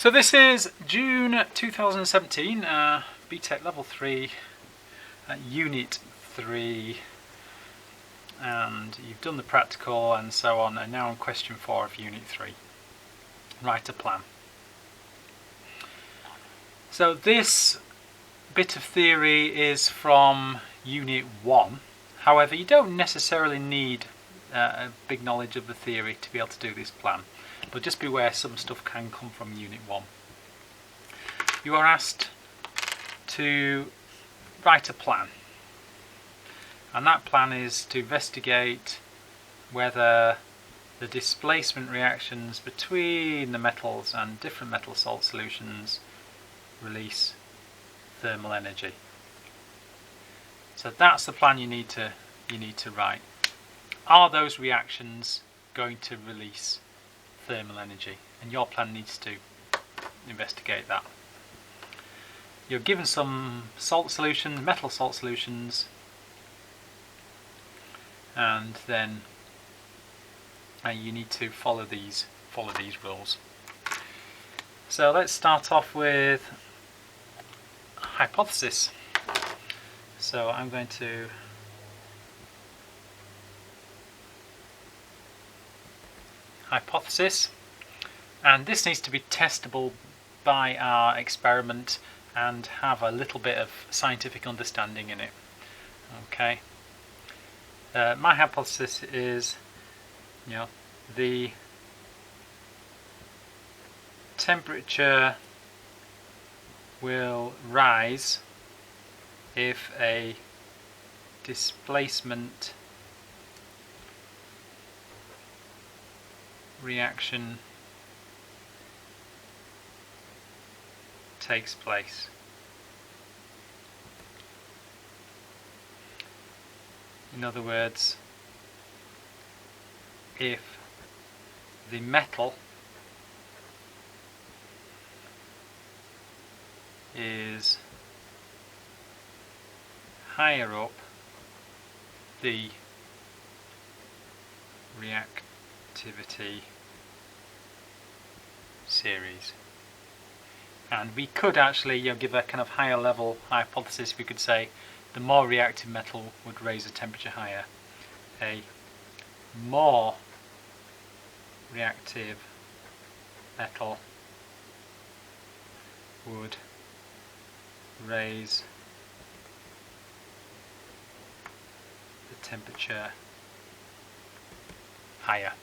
So this is June 2017, BTEC Level 3, Unit 3, and you've done the practical and so on, and now on question 4 of Unit 3. Write a plan. So this bit of theory is from Unit 1, however you don't necessarily need a big knowledge of the theory to be able to do this plan. But just beware, some stuff can come from Unit 1. You are asked to write a plan. And that plan is to investigate whether the displacement reactions between the metals and different metal salt solutions release thermal energy. So that's the plan you need to write. Are those reactions going to release thermal energy? And your plan needs to investigate that. You're given some salt solutions, metal salt solutions, and then you need to follow these rules. So let's start off with hypothesis. So I'm going to hypothesis, and this needs to be testable by our experiment and have a little bit of scientific understanding in it. Okay. My hypothesis is, the temperature will rise if a displacement reaction takes place. In other words, if the metal is higher up the reactivity series. And we could actually give a kind of higher level hypothesis. We could say the more reactive metal would raise the temperature higher. A more reactive metal would raise the temperature higher.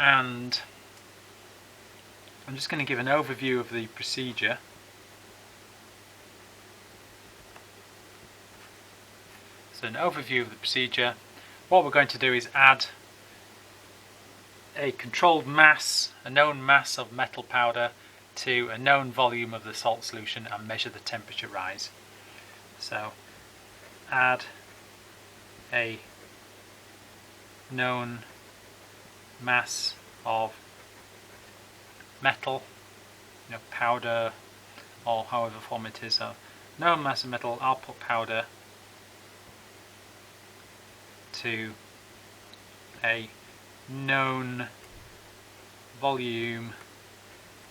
And I'm just going to give an overview of the procedure. So an overview of the procedure. What we're going to do is add a controlled mass, a known mass of metal powder to a known volume of the salt solution and measure the temperature rise. So add a known mass of metal, powder, or however form it is. So known mass of metal, I'll put powder, to a known volume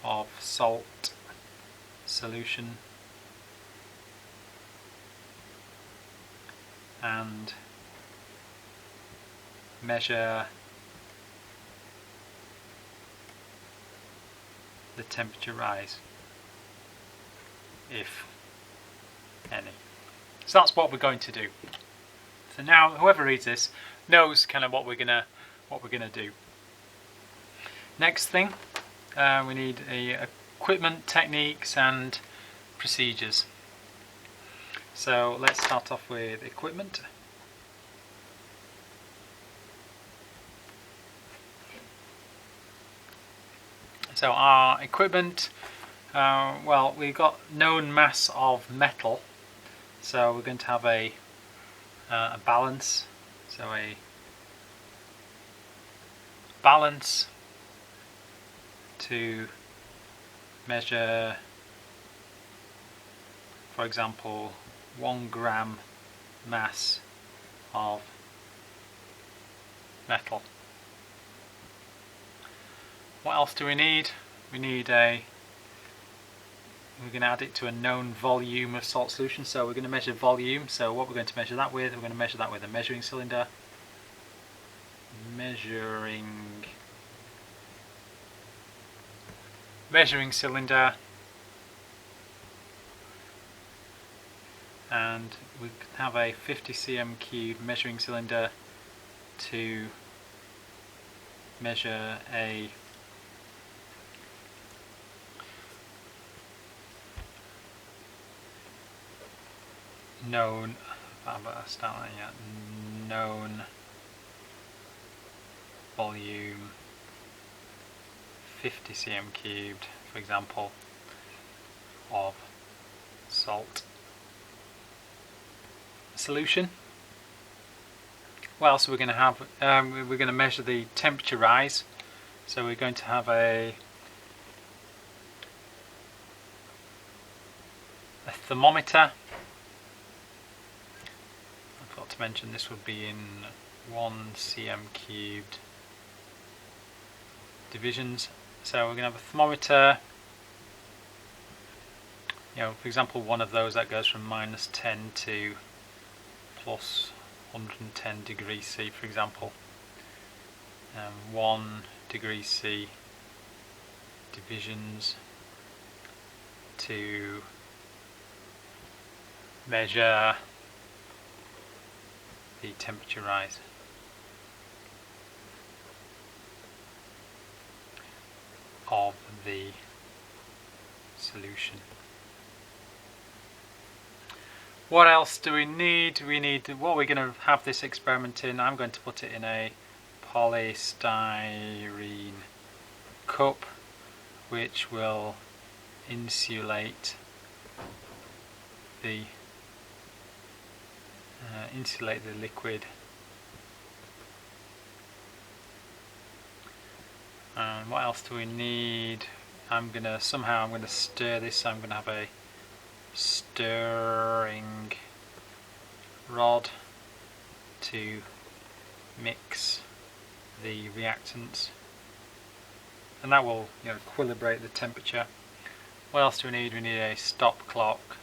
of salt solution and measure the temperature rise, if any. So that's what we're going to do. So now whoever reads this knows kind of what we're gonna do. Next thing, we need equipment, techniques and procedures. So let's start off with equipment. So our equipment, well, we've got known mass of metal, so we're going to have a balance. So a balance to measure, for example, 1 gram mass of metal. What else do we need? We're going to add it to a known volume of salt solution, so we're going to measure volume. So what we're going to measure that with, we're going to measure that with a measuring cylinder. Measuring cylinder, and we have a 50 cm cube measuring cylinder to measure a known volume 50 cm cubed, for example, of salt solution. What else are we going to have? We're going to measure the temperature rise. So we're going to have a thermometer. I forgot to mention this would be in 1 cm cubed divisions. So we're going to have a thermometer, for example, one of those that goes from -10 to plus 110 degrees C, for example. 1 degree C divisions to measure the temperature rise. Of the solution. What else do we need? What we're going to have this experiment in. I'm going to put it in a polystyrene cup, which will insulate the liquid. And what else do we need? I'm going to stir this. So I'm going to have a stirring rod to mix the reactants, and that will equilibrate the temperature. What else do we need? We need a stop clock,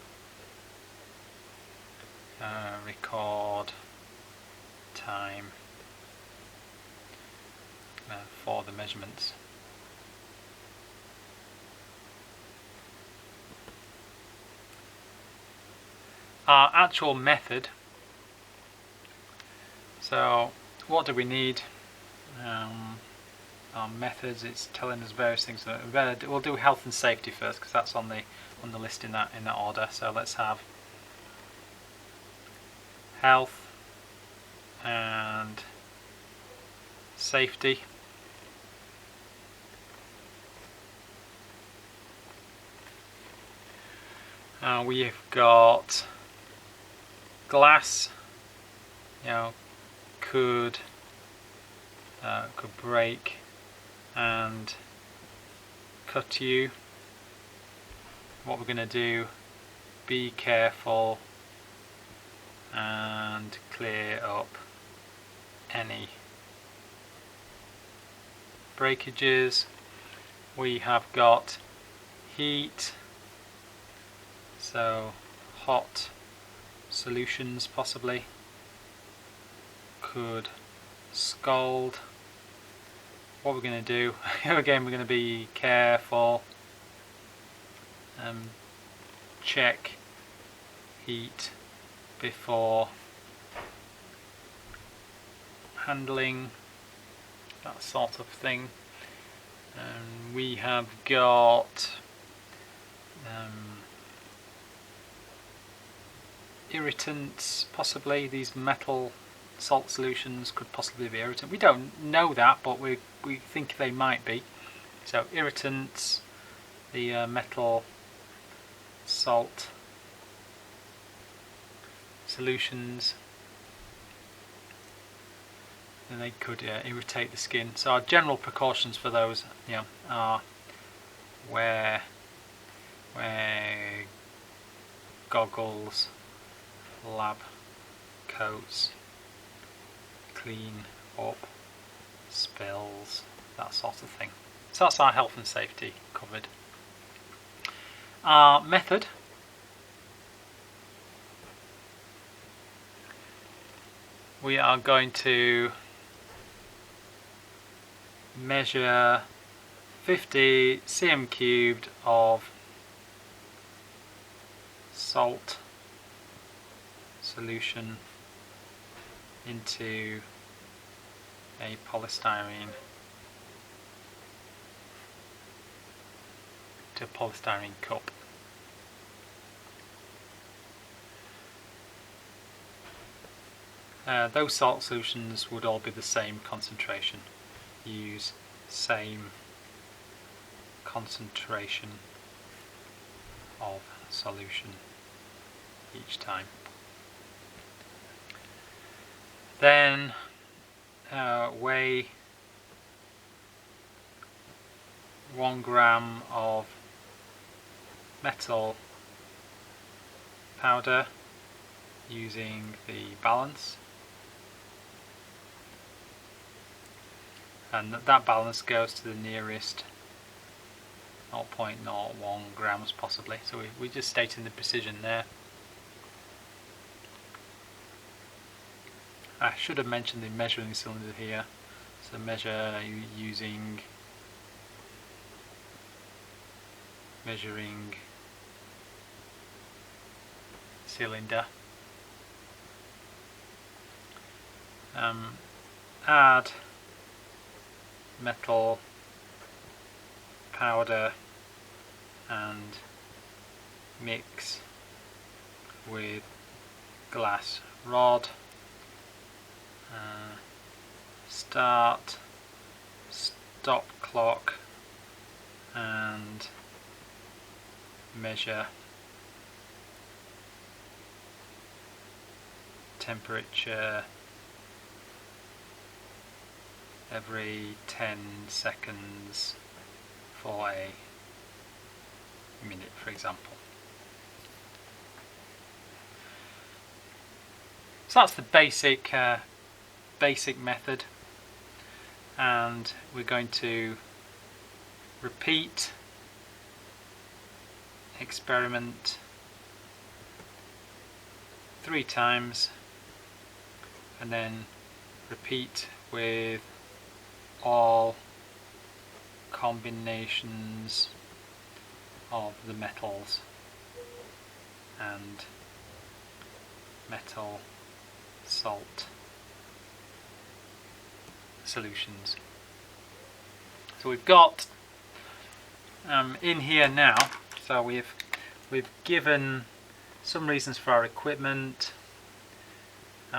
record time for the measurements. Our actual method. So what do we need? Our methods, it's telling us various things. We'll do health and safety first, because that's on the list in that order. So let's have health and safety. We've got glass, could break and cut you. What we're going to do, be careful and clear up any breakages. We have got heat, so hot solutions possibly could scald. What we're going to do, again, we're going to be careful, check heat before handling, that sort of thing. We have got irritants, possibly. These metal salt solutions could possibly be irritant. We don't know that, but we think they might be. So irritants, the metal salt solutions, and they could irritate the skin. So our general precautions for those are wear goggles, lab coats, clean up spills, that sort of thing. So that's our health and safety covered. Our method. We are going to measure 50 cm cubed of salt solution into a polystyrene cup. Those salt solutions would all be the same concentration. Use same concentration of solution each time. Then weigh 1 gram of metal powder using the balance, and that balance goes to the nearest 0.01 grams possibly, so we just stating the precision there. I should have mentioned the measuring cylinder here, so measure using measuring cylinder. Add metal powder and mix with glass rod. Start, stop clock, and measure temperature every 10 seconds for a minute, for example. So that's the basic method, and we're going to repeat experiment 3 times and then repeat with all combinations of the metals and metal salt solutions. So we've got in here now, so we've given some reasons for our equipment,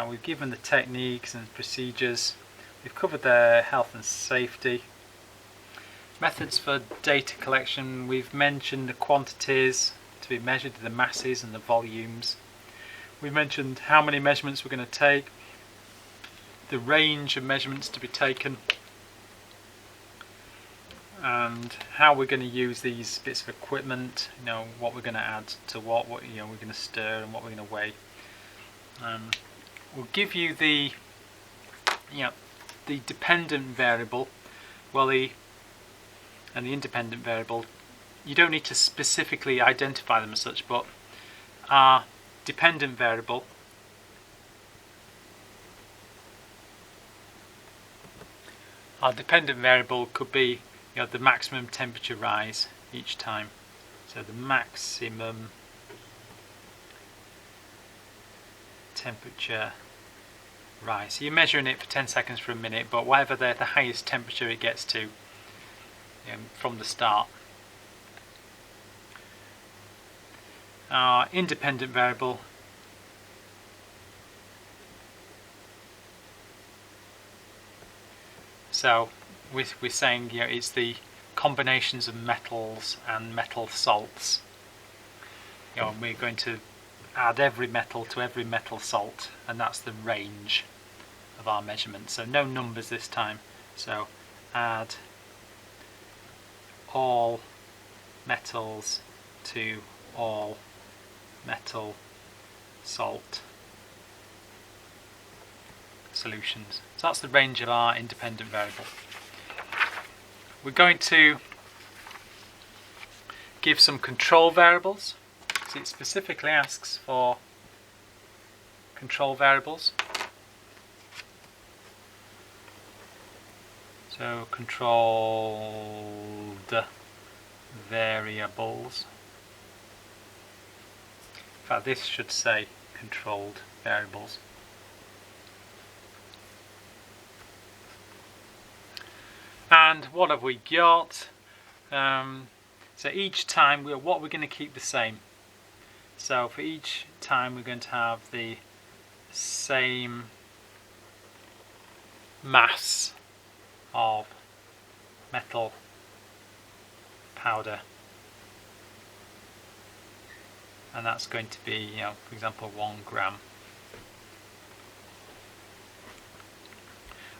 we've given the techniques and procedures, we've covered the health and safety. Methods for data collection, we've mentioned the quantities to be measured, the masses and the volumes. We mentioned how many measurements we're going to take, the range of measurements to be taken, and how we're going to use these bits of equipment, what we're going to add to what we're going to stir and what we're going to weigh. We'll give you the dependent variable, and the independent variable. You don't need to specifically identify them as such, but our dependent variable could be the maximum temperature rise each time. So the maximum temperature rise. So you're measuring it for 10 seconds for a minute, but whatever the highest temperature it gets to from the start. Our independent variable so we're saying it's the combinations of metals and metal salts. We're going to add every metal to every metal salt, and that's the range of our measurement. So no numbers this time. So add all metals to all metal salt solutions. So that's the range of our independent variable. we're going to give some control variables, because it specifically asks for control variables. So controlled variables. In fact, this should say controlled variables. And what have we got? So each time, what we're going to keep the same. So for each time we're going to have the same mass of metal powder. And that's going to be, for example, 1 gram.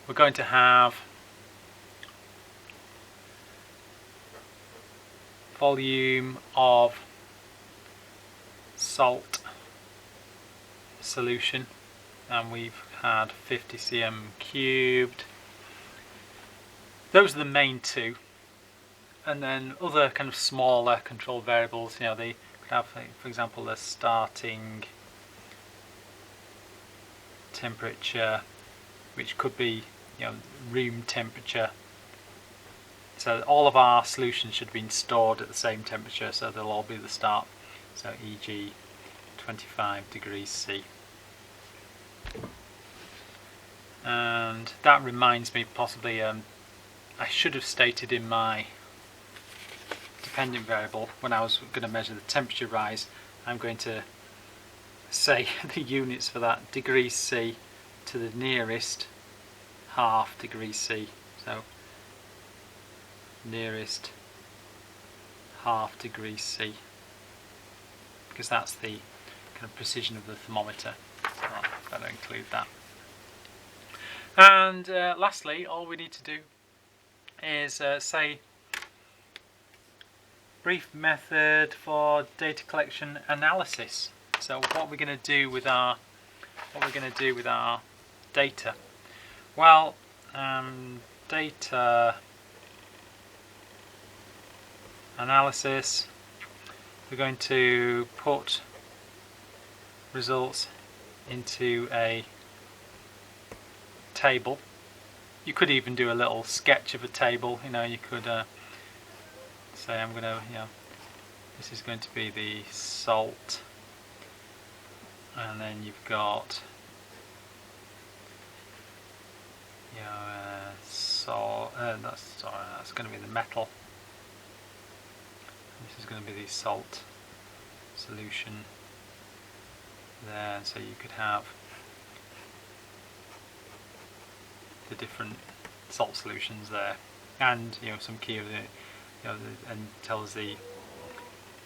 We're going to have volume of salt solution, and we've had 50 cm cubed. Those are the main two, and then other kind of smaller control variables. They could have, for example, the starting temperature, which could be room temperature. So all of our solutions should have been stored at the same temperature, so they'll all be the start. So e.g. 25 degrees C. And that reminds me, possibly I should have stated in my dependent variable, when I was going to measure the temperature rise, I'm going to say the units for that: degrees C to the nearest half degrees C. So nearest half degree C, because that's the kind of precision of the thermometer. So I'll better include that. And lastly, all we need to do is say brief method for data collection analysis. So what we're going to do with our data. Well, data analysis, we're going to put results into a table. You could even do a little sketch of a table. You could say, I'm going to, this is going to be the salt, and then you've got that's going to be the metal. This is going to be the salt solution there, so you could have the different salt solutions there, and some key of the and tells the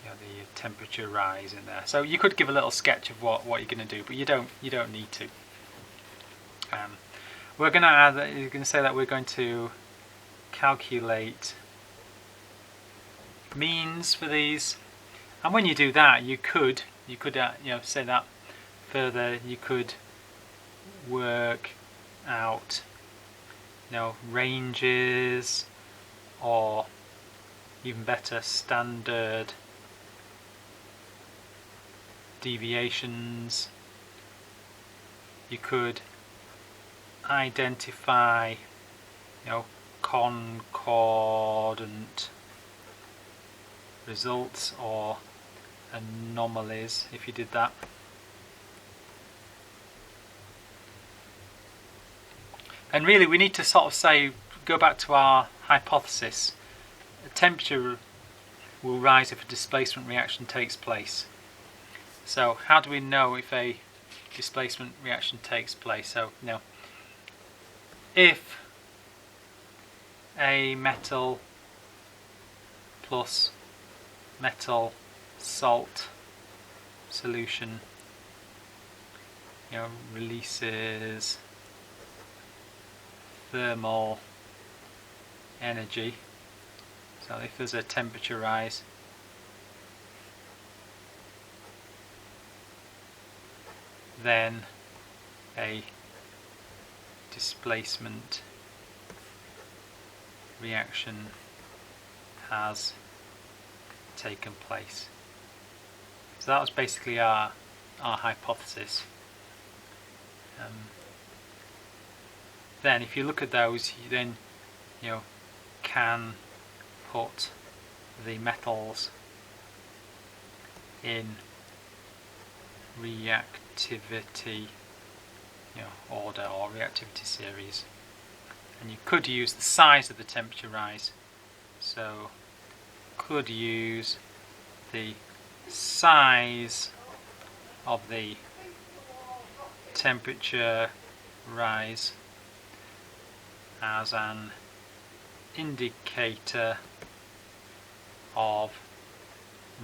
the temperature rise in there. So you could give a little sketch of what you're going to do, but you don't need to. We're going to add that. You're going to say that we're going to calculate means for these, and when you do that, you could say that further. You could work out ranges, or even better, standard deviations. You could identify concordant results or anomalies if you did that. And really we need to sort of go back to our hypothesis. The temperature will rise if a displacement reaction takes place. So how do we know if a displacement reaction takes place? So if a metal plus metal salt solution releases thermal energy, so if there's a temperature rise, then a displacement reaction has taken place. So that was basically our hypothesis. Then if you look at those, you then can put the metals in reactivity order or reactivity series, and you could use the size of the temperature rise. So could use the size of the temperature rise as an indicator of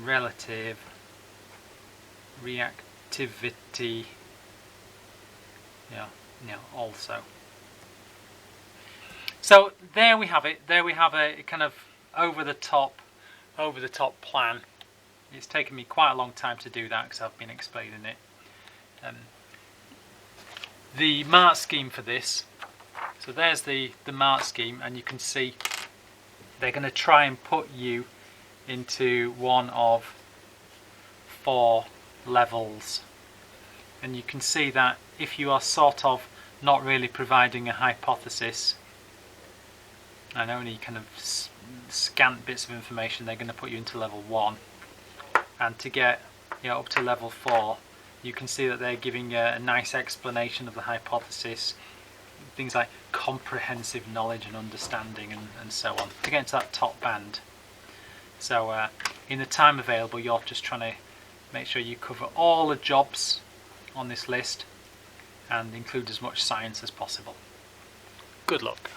relative reactivity also. So there we have it. There we have a kind of over the top plan. It's taken me quite a long time to do that because I've been explaining it. The mark scheme for this, so there's the mark scheme, and you can see they're going to try and put you into one of 4 levels, and you can see that if you are sort of not really providing a hypothesis and only kind of scant bits of information, they're going to put you into level 1, and to get up to level 4, you can see that they're giving a nice explanation of the hypothesis, things like comprehensive knowledge and understanding and so on, to get into that top band. So in the time available, you're just trying to make sure you cover all the jobs on this list and include as much science as possible. Good luck.